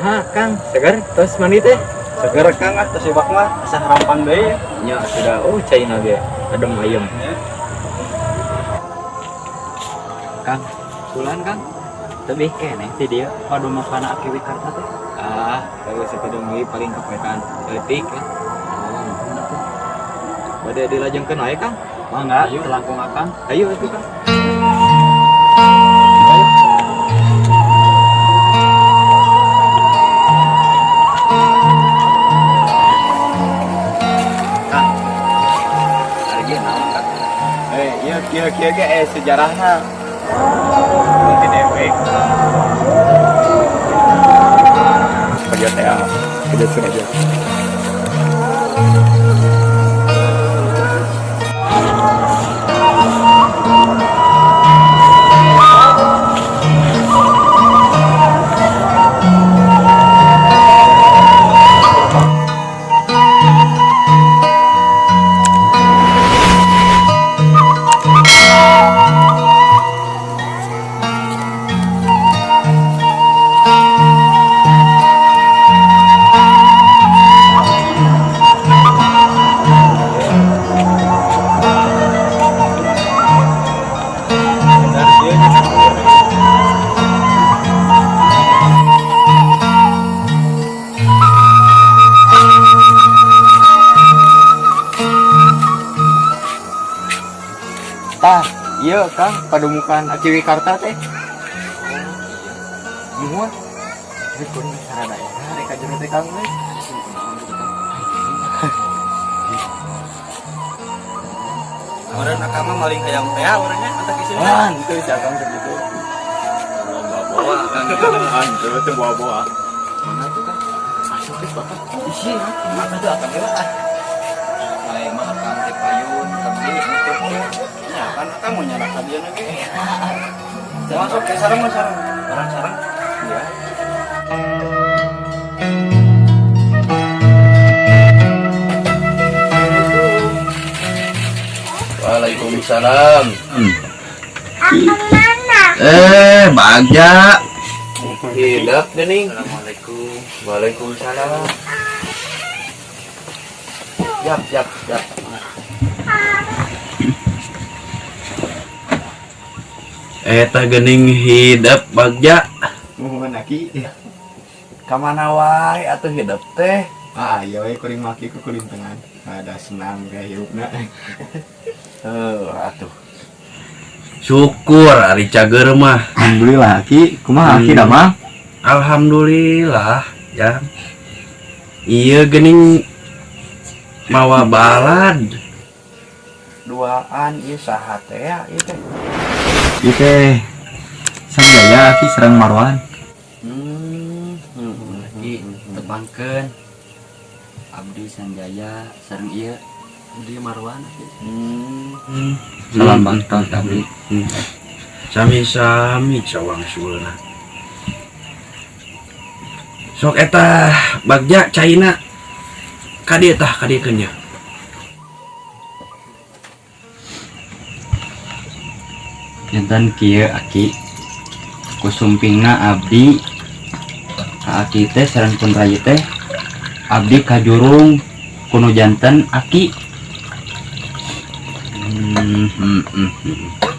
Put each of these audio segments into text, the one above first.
kumaha Kang segar terus mandi teh Seger Kang atuh sibak mah asa harapan deui. nya sudah cai ge adem ayem Kang pulang Kang tebih keneh ti dieu padu makanan aki wikarta teh kalau sakedeung paling kepetan leutik ya bade dilajengkeun wae Kang mangga telangkung Akang ayo atuh Kang. Kia sejarahna mungkin efek kerja saya kerja sengaja iya Kang padumukan Aki Wikarta teh muah rekun sarana daerah rek aja teh Kang we Orang nakama maling hayam teh orangnya antak isin itu siapa segitu bawa Kang terus teh bawa Mana tuh Kang? Masuk ke Bapak. isi mana tuh akan lewat Lain mah Kang teh payun tapi nutup ya kan kamu nyalakan dia lagi masuk ke sarang sarang ya Waalaikumsalam. Bagja Hidup gening. Assalamualaikum. Waalaikumsalam. Yap. Eta gening hidup Bagja. muhun Aki Kamana wae atuh hidup teh? iya we kuring maki ku kuring tengan ada senang gaya hidupna Atuh. Syukur ari cager mah. alhamdulillah Aki kumaha Aki dah mah Alhamdulillah ya. Iya gening mawa balad. Duaan ieu saha teh ya ieu teh. ieu teh Sanjaya Aki serang Marwan Lagi tebangkeun. Abdi Sanjaya sareng ieu Abdi Marwan. Salam bangtang Abdi. Sami-sami cawang sulna. Sok eta Bagja caina kadieu tah kadiekeun nya. Jantan kieu Aki kusumpingna Abdi ka Aki teh sareng pun rayu teh Abdi kajurung kuno jantan Aki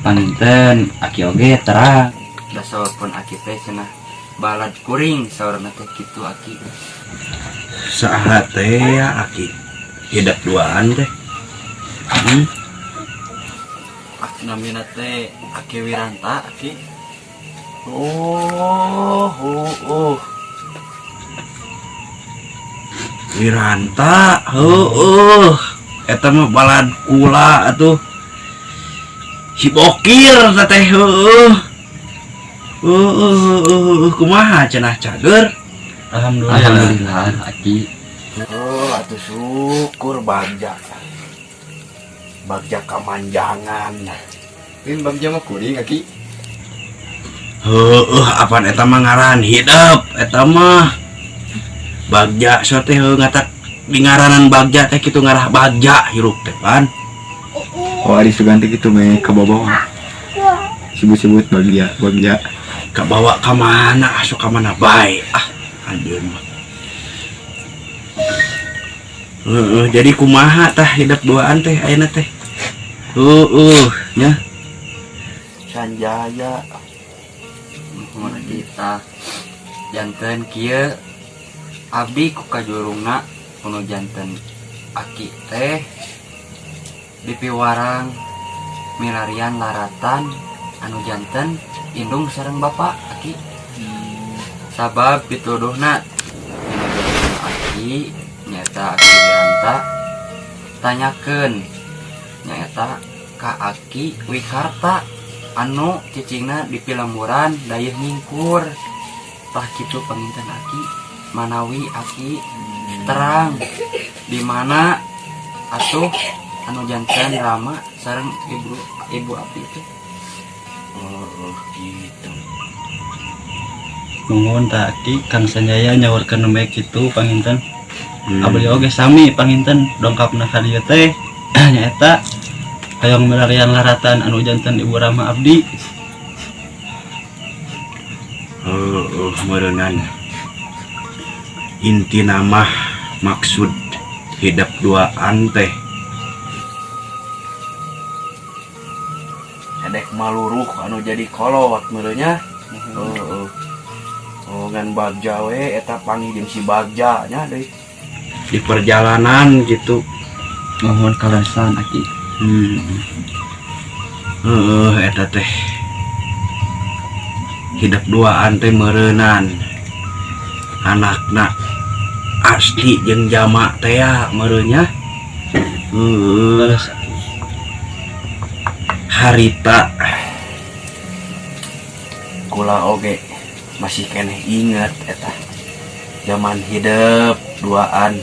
panten Aki oge terang da sawarpun Aki teh cenah balad kuring sawarna teh kitu Aki Saha teh ya Aki hidup duaan teh. namina teh Aki Wiranta Aki. Wiranta, eta mah balad kula atuh. Si Bokir teh kumaha cenah cager? Alhamdulillah Aki. Atuh syukur Bagja kamanjangan. ini Bagja mah kuring Aki Apaan eta mah ngaran hidup eta mah Bagja so teh ngatak di ngaranan Bagja teh kitu ngarah Bagja hirup teh pan. Ari Suganti gitu me ke bawah sebut-sebut Bagja Kabawa ka mana asup ka mana bae Anjeun mah. Jadi kumaha tah hidup duaan teh ayeuna teh. Nya. Sanjaya Mun kita janten kieu abdi ku kajurungna kuno janten aki teh dipiwarang milarian laratan anu janten indung sareng bapak aki. Sabab pituduhna aki nyata aki Wiranta tanyakeun nyata ka aki Wikarta anu cicingna di Pilamburan dayeuh ngingkur. Tah kitu panginten aki manawi aki terang di mana atuh anu janten Rama sareng ibu api itu. Gitu. nuhun tak Aki Kang Sanjaya nyawarkeun nembe kitu panginten. Abdi oge sami panginten dongkapna ka dieu teh nyaeta hayang milarian laratan anu janten Ibu Rama abdi. Meureungan inti nama maksud hidup duaan teh edek maluruh anu jadi kolot meureunnya. Ngan bagja we eta panggih jeung si bagja nya deui di perjalanan gitu. Mohon kalesan Aki. Eta teh hidup duaan teh meureunan anakna Asti jeung Jama teh ya meureunnya. Harita kula oge masih keneh inget eta zaman hidup duaan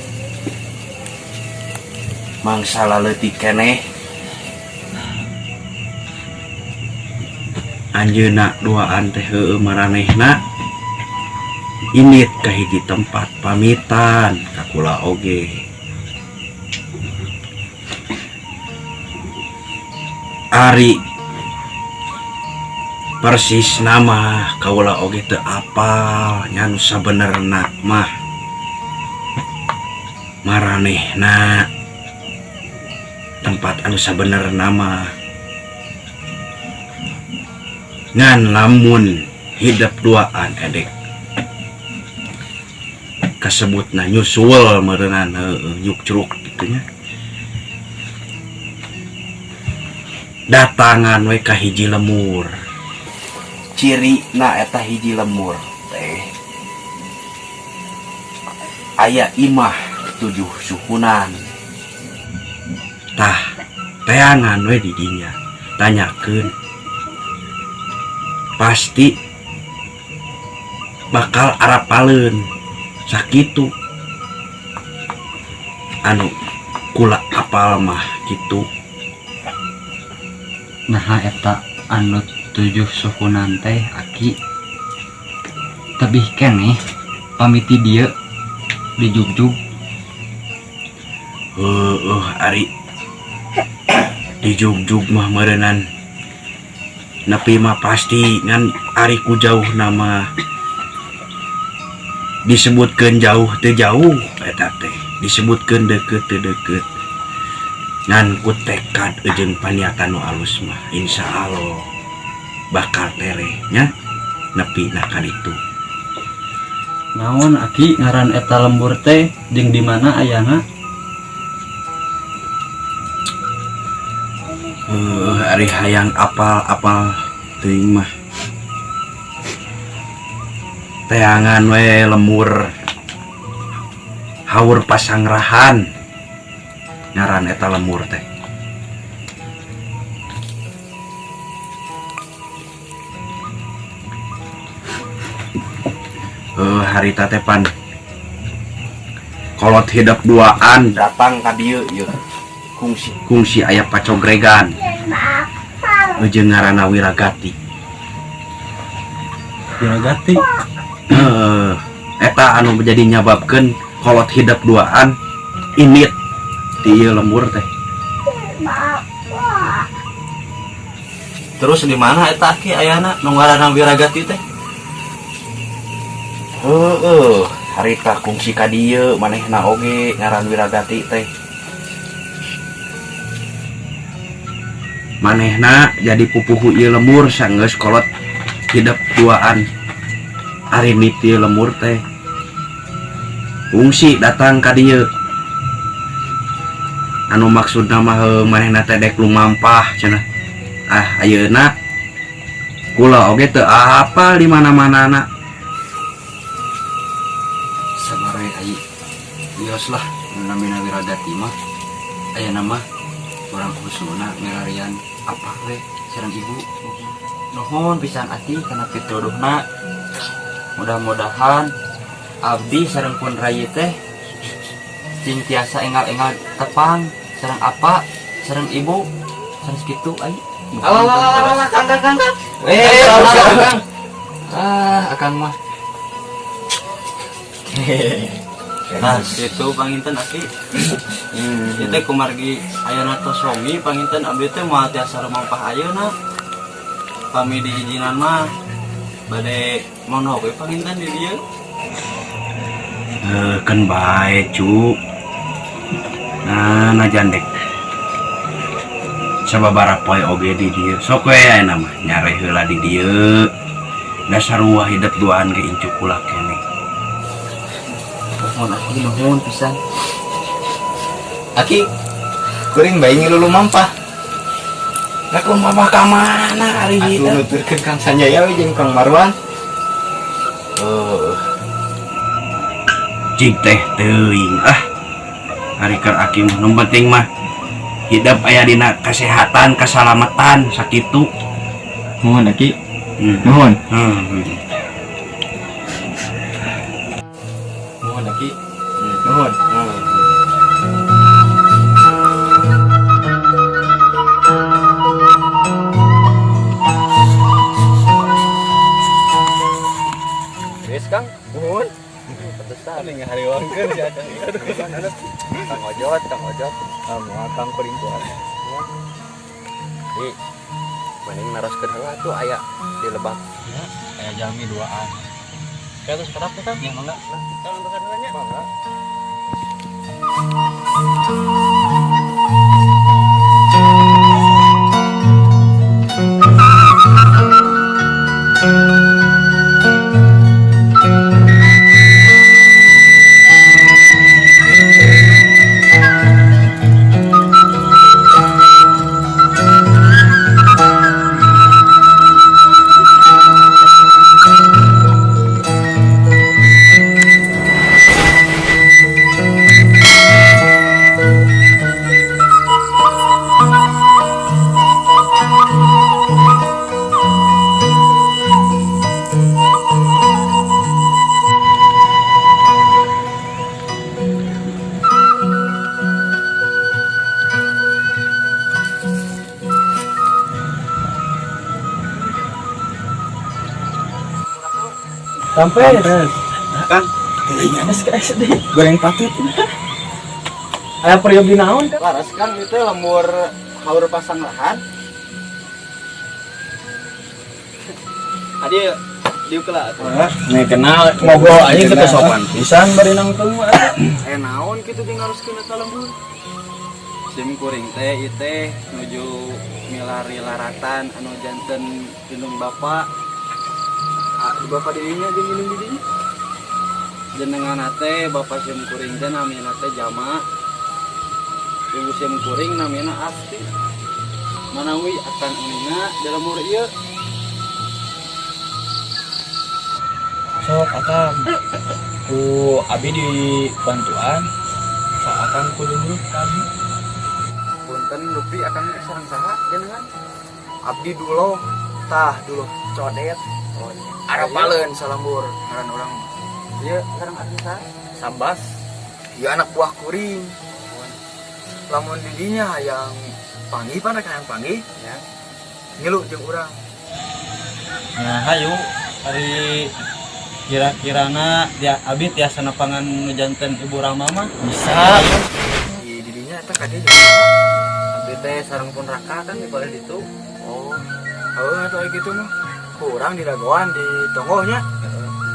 mangsa leutik keneh anjeunna duaan teh heueuh maranehna imit ka hiji tempat pamitan ka kula oge. Ari persis nama kaula oge teu apal nya nu sabenerna mah maranehna tempat anu sabenerna mah ngan lamun hidup duaan edek kasebutna nyusul meureunana nyuk-cruk gitu nya. Datangan we ka hiji lemur, ciri na eta hiji lemur teh aya imah 7 suhunan. Tah teangan we di dinya tanyakeun pasti bakal arapaleun sakitu anu kula apal mah gitu. Nah eta anu 7 suhunan teh Aki tebih keneh pamiti dieu di Jugjug. Ari di Jugjug mah meureunnan nepi mah pasti ngan ari ku jauh nama disebutkeun jauh teu jauh eta teh disebutkeun deukeut teu deukeut ngan ku tekad jeung paniatan nu alus mah insyaallah bakal tereh nya nepi na ka ditu. Naon Aki ngaran eta lembur teh jeung di mana ayana? Ari hayang apal-apal teuing mah teangan we lemur haur pasangrahan ngaran eta lemur teh. Harita teh pan kolot hidup duaan datang ka dieu ieu kungsi aya pacogregan jeung ngaranna Wiragati. Wiragati. Eta anu jadi nyababkeun kolot hidup duaan imit ti ieu lembur teh. Terus di mana eta Ki ayana nu ngaranna Wiragati teh? harita kungsi ka dieu manehna oge ngaran Wiragati teh. Manehna jadi pupuhu ieu lemur sanggeus kolot hidup duaan. Ari niti lemur teh kungsi datang ka dieu. Anu maksudna mah manehna teh dek lumampah cenah. Ayeuna kula oge teu apal di mana-manana. Sabarae ai bios lah namina Wiragati mah aya nama urang kusuna milarian apa we sareng ibu. Nuhun pisan ati kana pituduhna. Mudah-mudahan abdi sareng pun rayi teh cing tiasa engal-engal tepang sareng apa sareng ibu sareng kitu ai. Alah kang. Kang. Akang mah. Nah, itu panginten aki. Ieu teh kumargi ayeuna tos romi panginten abdi teh moal tiasa rumampah ayeuna. Pami diizinan mah bade mono we panginten di dieu. Kan bae cu. Nah jandek. Sababaraha poe oge di dieu. Sok we ayeuna mah nyare heula di dieu. Dasar ruah hidup duaan ge incu kula keneh. Nuhun aki nuhun pisan. Aki kuring bayi ngilu mampah. Lah kun mama ka mana ari Aku ieu? nuturkeun Kang Sanjaya we jeung Kang Marwan. Cing teh teuing ari keur aki mah nu penting mah hidup aya dina kesehatan keselamatan sakitu. Nuhun aki. Nuhun. Nuhun aki. Nuhun. Wes Kang, nuhun. Pantesan ning hariwangkeun si Akang. Kang Ojot. Kang peringkuhan. Di mending naroskeun heula tuh aya di lebak. Ya, aya jami duaan. Kayak terus kenapa kan? Ya mangga. Nah, kita nonton heulanya. Mangga. Sampai. Kang, Gimana sekarang sedih? goreng patut. Aya periode naon? Laras Kang itu lemur haur pasang lahan. Adi diukela. Nih kenal ngobrol aja kita sopan. Pisan bari nangtung mah. Naon kitu tinggal haruskeun eta lembur. Sim kuring teh ieu teh nuju milari laratan anu janten lindung bapa. Di bapa dirinya jeung lindung didinya. Jenengan teh bapa sim kuring teh namina teh Jama. Ibu sim kuring namina Asti. Manawi akan unina dalam lembur ieu. Sok akang. Ku abi di bantuan. Sa akang kudu nurut kami. Punten Lutfi akan sareng saha jenengan? Abdi dulu, tah dulu codet. Oh iya. Ada paleun salambur ngaran urang. Ieu sareng atuh saha? Sambas. Ieu anak buah kuring. Lamun didinya hayang panggih pana hayang panggih ya. Ngilu jeung urang. Nah, hayu hari kira-kirana dia abi tiasa napangan nujanten Ibu Rama mah bisa. Di didinya eta ka dieu. Abdi teh sareng pun raka kan di balik ditu. Oh. Heuh atuh aya kitu mah. Kurang di dagoan di tonggonya.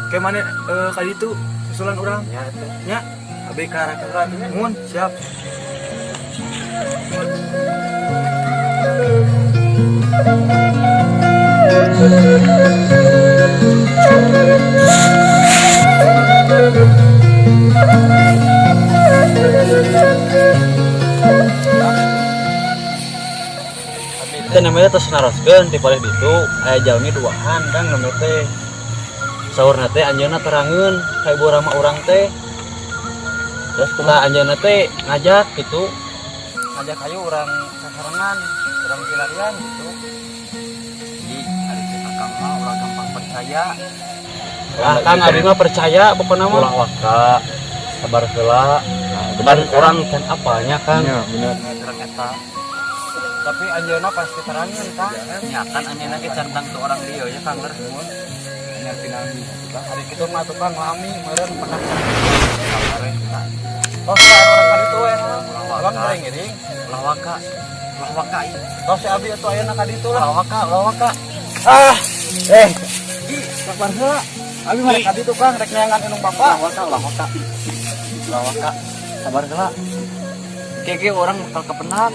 Kayak mana kali itu susulan orang Ya tuh. nya abi ka arah mun siap. Itu namanya terus naroskeun di balik itu aya jalmi duaan kan namanya teh saurna teh anjeunna terangeun ka ibu rama urang teh. Terus setelah anjeunna teh ngajak gitu, ngajak ayo urang sasarengan, urang pilarian gitu. Jadi ari teh kakang mah urang gampang percaya. Ah, Kang abi mah percaya pokona mah. Ulah waka sabar heula. Benar orang kan apanya kan? Iya, bener. Urang eta. Tapi anjeunna pasti terangeun Kang. Ya kan anjeunna ge cantang tu orang dia ya Kang ler. Hanya pinami. Hari kitu mah tukang lami meureun pernah. Tos ka orang kali itu we. Ulah goreng geuning. Ulah waka. Ulah waka ieu. Tos si abi atuh ayeuna ka ditu lah. Ulah waka. Ah, sabar heula. Abi mah rek ka ditu Kang, rek neangan indung bapak. Ulah waka. Sabar heula. Keke orang bakal kepenak.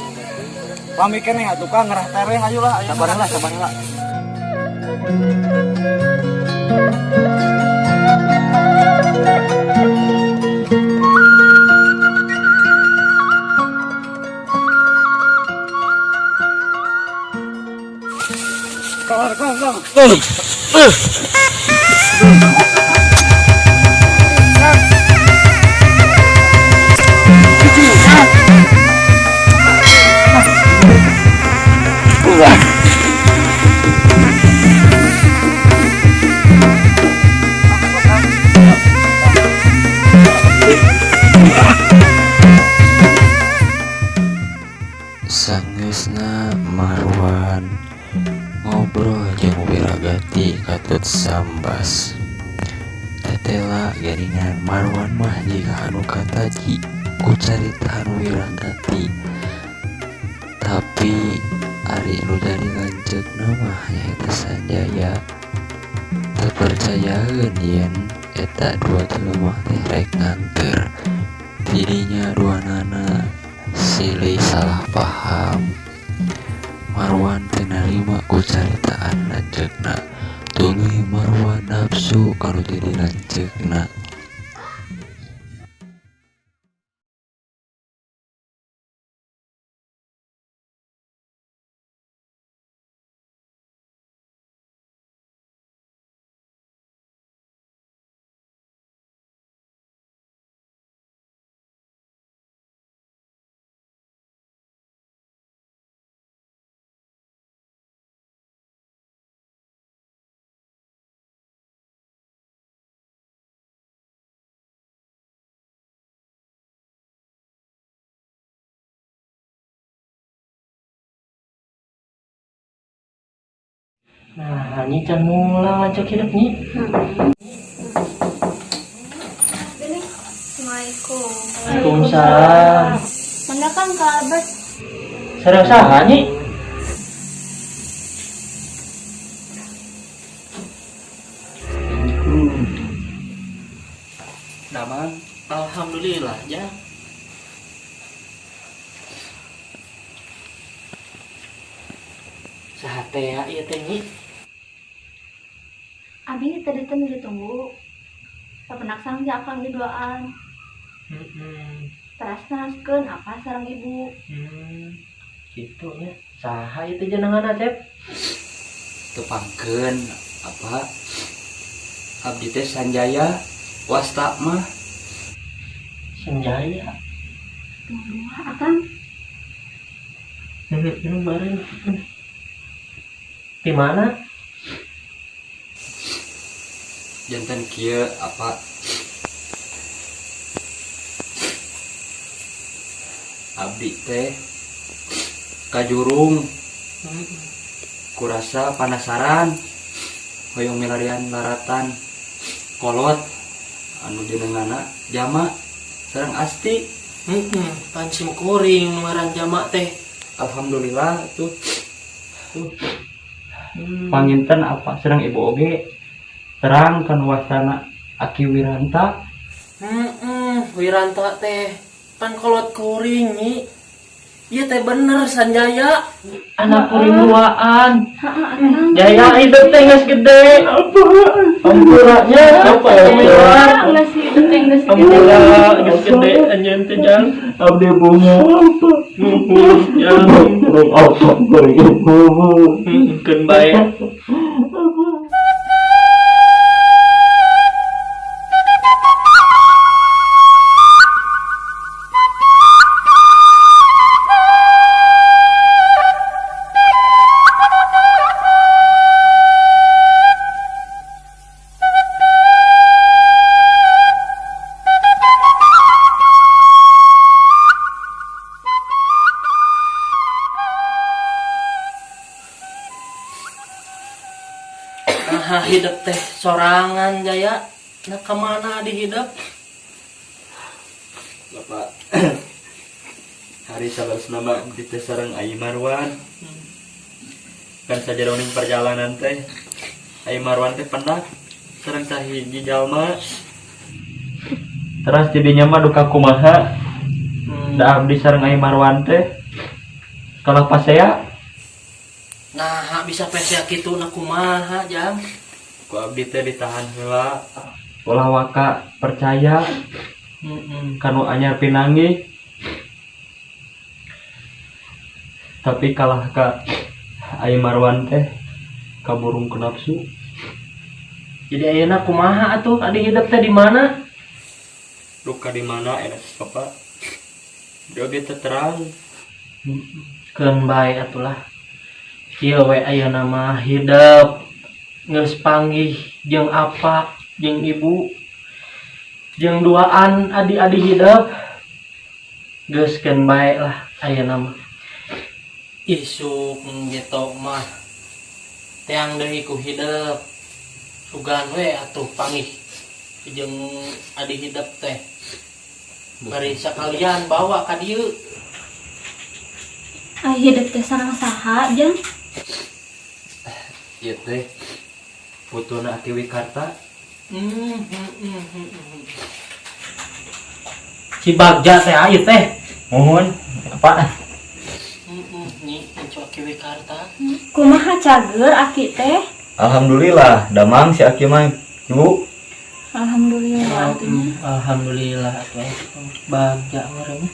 Pami keneh atuh Kang ngerah tereh ayo lah. Sabar heula. Kang. Sanggeusna Marwan ngobrol jeung Wiragati katut sambas. Tetela garingan Marwan mah jika anu kataji ku carita anu Wiragati. Tapi ari nu jadi lanceukna mah nyaeta Sanjaya. Teu percayaeun yen eta dua jelema teh rek nganteur. Tidinya duanana silih salah paham. Marwan teu narima ku caritaan lanceukna. Tuluy Marwan nafsu kalau jadi lanceukna. Nah, ini can mulang lanjut hidupnya. Assalamualaikum. Waalaikumsalam. Mana kan kabar? Sareng saha nyi? Daman. Alhamdulillah ya. Saha teh ya ieu teh nyi? Abi tadi teh ditunggu. Sapenak sang jakang di duaan. Teras naskeun apa sareng ibu. Gitu nya. Saha ieu teh jenenganna, Cep? Tepangkeun apa? Abdi teh Sanjaya wasta mah. Sanjaya. Tunggu akang. Bareng. Di mana? Jantan kieu apa? Abdi teh kajurung. Kurasa penasaran hoyong milarian laratan kolot anu jenengana Jama sareng Asti. Pancing kuring ngaran Jama teh. Alhamdulillah tuh. Panginten apa sedang ibu oge terang kan wasana Aki Wiranta. Wiranta teh pan kolot kuring Nyi. Iya teh bener Sanjaya. Anak kuring duaan. Akang. Jaya hidup teh geus gede. Apa? Ampuranya apa ya? Geus hidup teh geus gede. Ampura geus gede anjeun teh jang. Abdi bunga apa? Jang. Apa kuring ibu? Keun bae. Nah, hidup teh sorangan Jaya. Nah, kemana dihidup? Bapak hari sabar nama di teh sareng Ai Marwan. Kan sajaroning perjalanan teh Ai Marwan teh pendak sareng sahiji jalma. Terus jadinya mah duka kumaha. Da abdi sareng Ai Marwan teh kalau pasea Nah, bisa pesya kitu na kumaha Jang? ku abdi teh ditahan heula. Ulah waka percaya kanu anyar pinanggi. Tapi kalah ka Ai Marwan teh kaburung ku nafsu. Jadi ayeuna kumaha atuh? Adi hidup teh di mana? Duka di mana enak Bapak? Dia teh terang. Keun bae atulah. Kieu we ayeuna mah hidup geus panggih jeung apa jeung ibu jeung duaan adi-adi hidup geus keun bae lah ayeuna mah. Isuk gitu mah teang deui ku hidup sugan we atuh panggih jeung adi hidup teh bari sakalian bawa ka dieu. Hidup teh sareng saha Jang? Ieu teh putuna Aki Wikarta. Si Bagja teh ieu teh. Mohon apa? Nyi Aki Wikarta. Kumaha cager Aki teh? Alhamdulillah, damang si Aki mah Ibu. Alhamdulillah atunya. Alhamdulillah atuh Bagja ngaranna.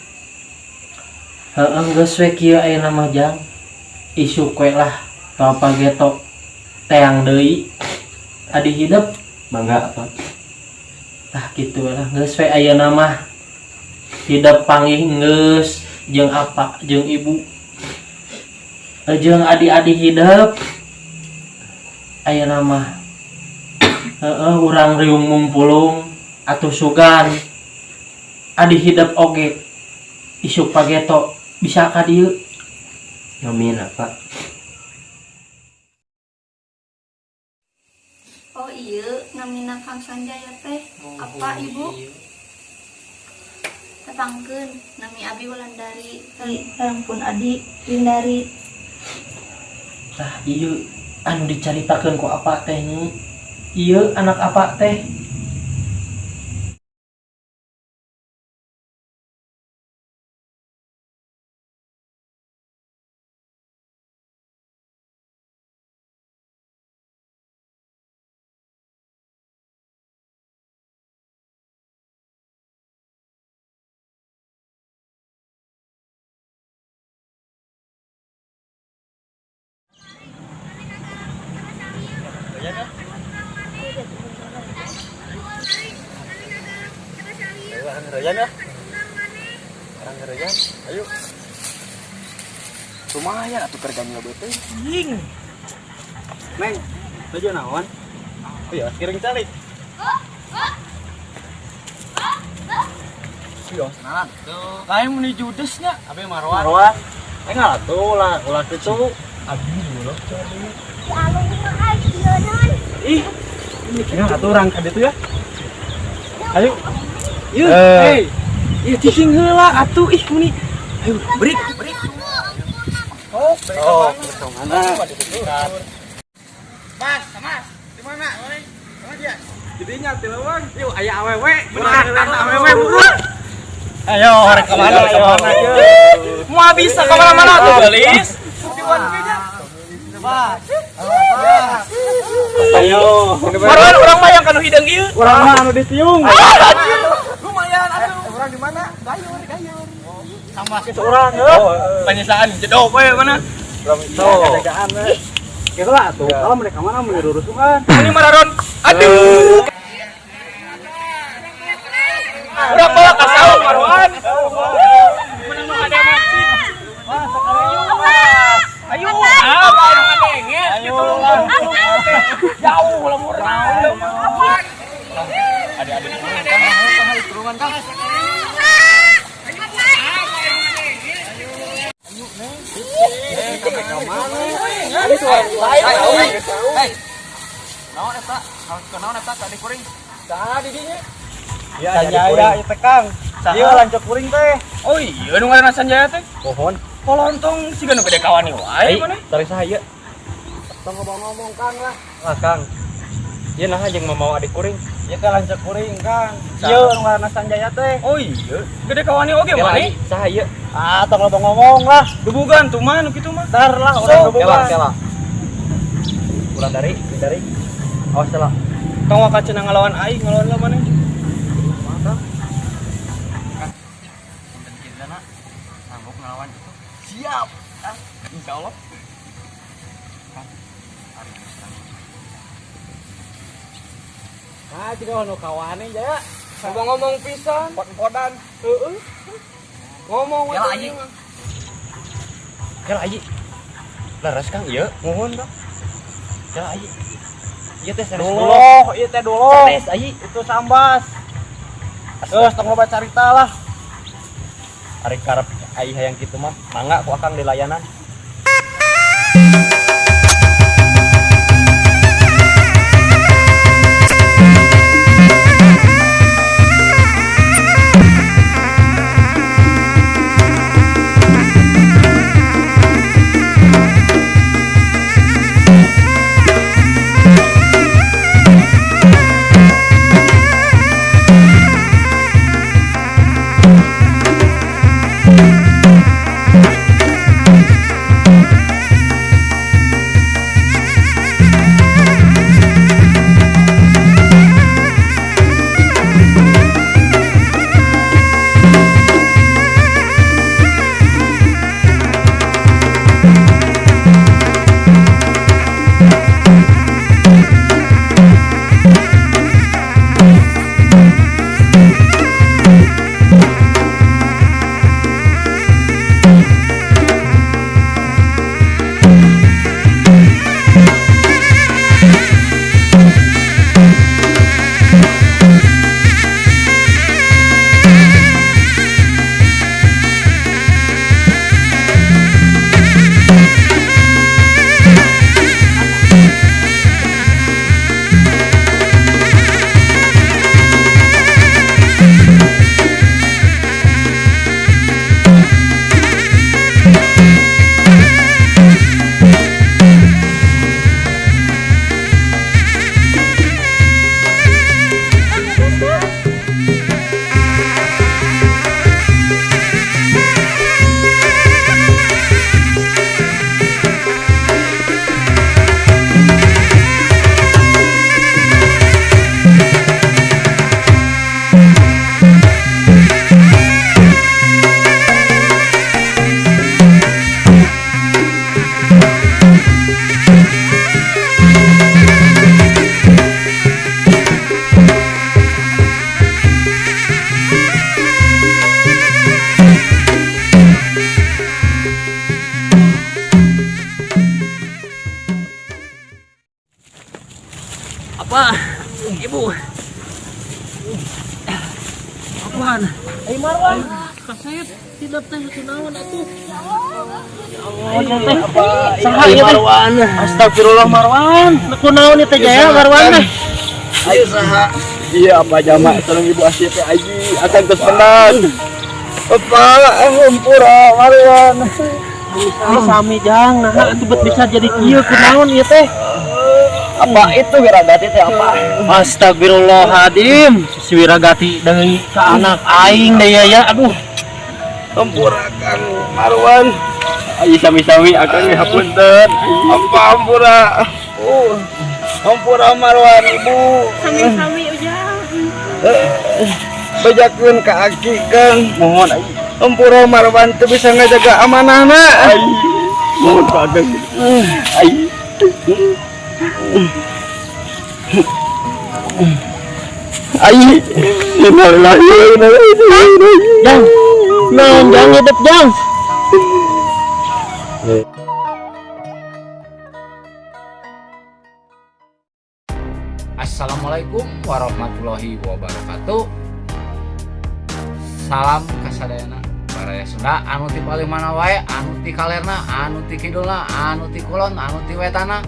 Heeh geus we kieu ayeuna mah Jang. Isuk we lah Bapak geto teang deui adi hidup Mangga apa? tah kitu lah geus we ayeuna mah hidup panggih geus jeung apa jeung ibu jeung adi-adi hidup ayeuna mah urang riung mumpulung atuh sugan adi hidup oge isuk pageto bisa ka dieu. Amin apa? Oh iya, ngamina Kang Sanjaya teh. Apa ibu? Tetangkeun nami Abi Wulandari. Sampun Adi Windari. Tah ieu anu dicaritakeun ku apa teh Nyi? Ieu anak apa teh? Ngerayan ya. Orang ngerayan. Ayo. Lumayan atuh kerjanya beuteung. Anjing. Neng, baju naon? Oh ya, kiring calik. Yo, senalan. Tuh, kayak meni judesnya. Abi Marwan. Marwan. Enggak tuh ulah kitu. Abi dulu cari. Ih, ini atuh orang ka ditu ya. Ayo. Yuk, hey, iya cicing heula atuh ih muni. Ayo, break. Oh, mana? Mas, di mana? Mana dia? Jadinya tilawang. Yuk aya awewe. Benar awewe buruan. Ayo, rek ke mana? Mau bisa ke mana-mana tuh, Gelis. Ayo. Marwan orang mah yang kanu hidang ieu. Urang mah anu ditiung. Lumayan atuh. Urang di mana? Gayur. Sama seorang penyesaan jedok we mana? Jagaan we. Gitu lah tuh. Kalau mereka mana mau dirurusukan. Ini mararon. Aduh. Berapa lah kasau Marwan? Mana mau ada masjid? Ayo. Apa yang ada nget gitu. Jauh lah murah. Adik-adik turun kan. Naon eta? Harus kenaon eta tadi kuring. Tadi dinya. Ya Sanjaya itu Kang. Ieu lanceuk kuring teh. Oh iya nu ngaranna Sanjaya teh. Pohon. Kolontong siga nu gede kawan wae mana? Tari saha tong ngomong Kang lah. Lah Kang. Ieu nah jeung mau adik kuring. Ieu teh lanceuk kuring Kang. Ieu nu ngaranna Sanjaya teh. Oh iya, gede kawan oge mana? Saha ieu? Ah, tong ngomong lah. Dubugan tuh mah nu kitu mah. Dar lah urang dubugan. Kela. Ulang dari. Awas lah. Kang waka cenah ngalawan aing, ngalawan lah mana? Mantap. Punten kieu sanggup ngelawan itu. Siap. Insyaallah. Ah, juga nu kawane Jaya. Ngomong pisan. Pot-potan. Heeh. Ngomong Ya lah anjing. Ya lah anjing. Leres Kang ieu. Mohon Kang. Ya lah anjing. Ieu teh sanes Dulu, ieu teh dulu. Sanes anjing. Itu sambas. Geus tong loba carita lah. Ari karep ai hayang kitu mah, mangga ku akang di layanan. Apa? Ibu. Apaan? Ay Marwan. Kasayat tidak teh kunaon atuh. Saha ieu Marwan? Astagfirullah Marwan. Kunaon ieu teh Jaya Marwan? Ayo saha. Iya apa jamak sareng ibu Asyik teh aji akan terus menang. Apa hampura Marwan. Sami jang nah atuh bisa jadi kieu kunaon ieu teh? Apa itu Wiragati teh apa? Astagfirullahaladzim, si Wiragati dari ke anak aing deh ya. Aduh, Ampura Kang Marwan. Ayo sami-sami akan hapunten. Apa ampura? Ampura Marwan ibu. Sami-sami ujang. Bejakeun ka aki Kang. Mohon ai. Ampura Marwan teu bisa ngajaga amanahna. Mohon ka Ageng. Ai. Ai. Innalillahi wa inna ilaihi raji'un. Jang, jang hidup jang. Assalamualaikum warahmatullahi wabarakatuh. Salam kasadayana baraya Sunda anu ti paling mana wae, anu ti kalerna, anu ti kidulna, anu ti kulon, anu ti wetana.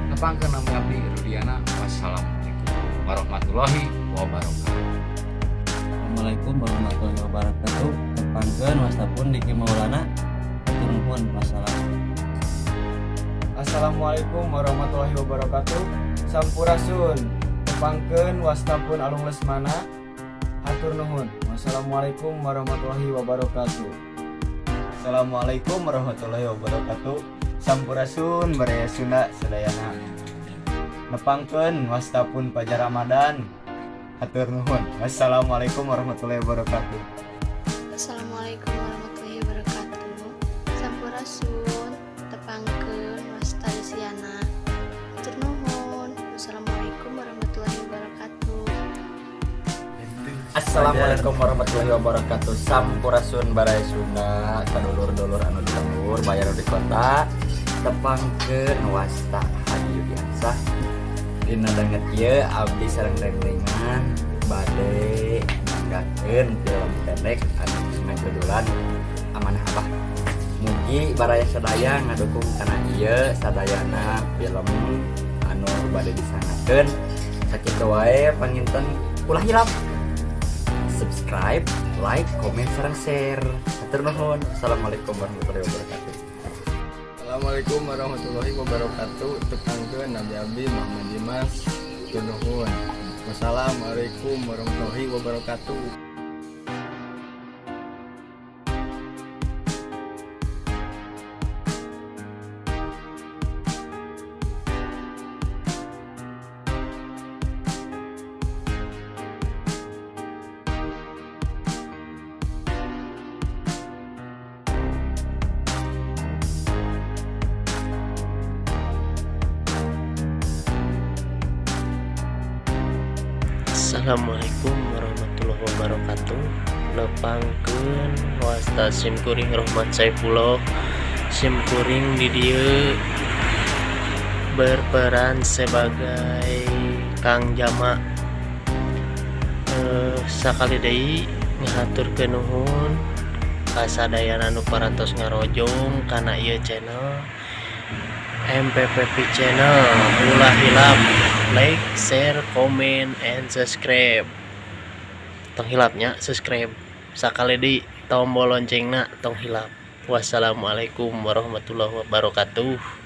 Nepangkeun nami abdi Rudiana. Wassalamualaikum warahmatullahi wabarakatuh. Assalamualaikum warahmatullahi wabarakatuh. Tepangkeun wastapun Diki Maulana. Hatur nuhun wassalam. Assalamualaikum warahmatullahi wabarakatuh. Sampurasun. Tepangkeun wastapun Alung Lesmana. Hatur nuhun. Wassalamualaikum warahmatullahi wabarakatuh. Assalamualaikum warahmatullahi wabarakatuh. Sampurasun baraya Sunda sadayana. Nepangkeun wastapun Fajar Ramadan. Hatur nuhun. Wassalamualaikum warahmatullahi wabarakatuh. Assalamualaikum warahmatullahi wabarakatuh. Sampurasun, tepangkeun wasta desiana. Hatur nuhun. Wassalamualaikum warahmatullahi wabarakatuh. Assalamualaikum warahmatullahi wabarakatuh. Sampurasun baraya Sunda, kadulur-dulur anu di lembur, bayar di kota. Tepangkeun wasta Haji Yudiansah. Dina danget ieu abdi sareng rengrengan bade manggakeun film pendek anu ngajudulan Amanah Abah. Mugi baraya sadaya ngadukung kana ieu sadayana film anu bade disangakeun. Sakitu wae panginten ulah hilap. Subscribe, like, komen, sareng share. Hatur nuhun. Assalamualaikum warahmatullahi wabarakatuh. Assalamualaikum warahmatullahi wabarakatuh. Tepangkeun Nabi Abdi Muhammad Dimas. Hatur nuhun. Wassalamualaikum warahmatullahi wabarakatuh. Assalamualaikum warahmatullahi wabarakatuh. Nepangkeun wasta simkuring Rohman Saifullah. Simkuring di dieu berperan sebagai Kang Jama. Sakali deui ngahaturkeun nuhun kasadayana nu parantos ngarojong kana ieu channel MPPP channel. Ulah hilap like, share, comment, and subscribe. Tong hilapnya subscribe. Sakali di tombol loncengna tong hilap. Wassalamualaikum warahmatullahi wabarakatuh.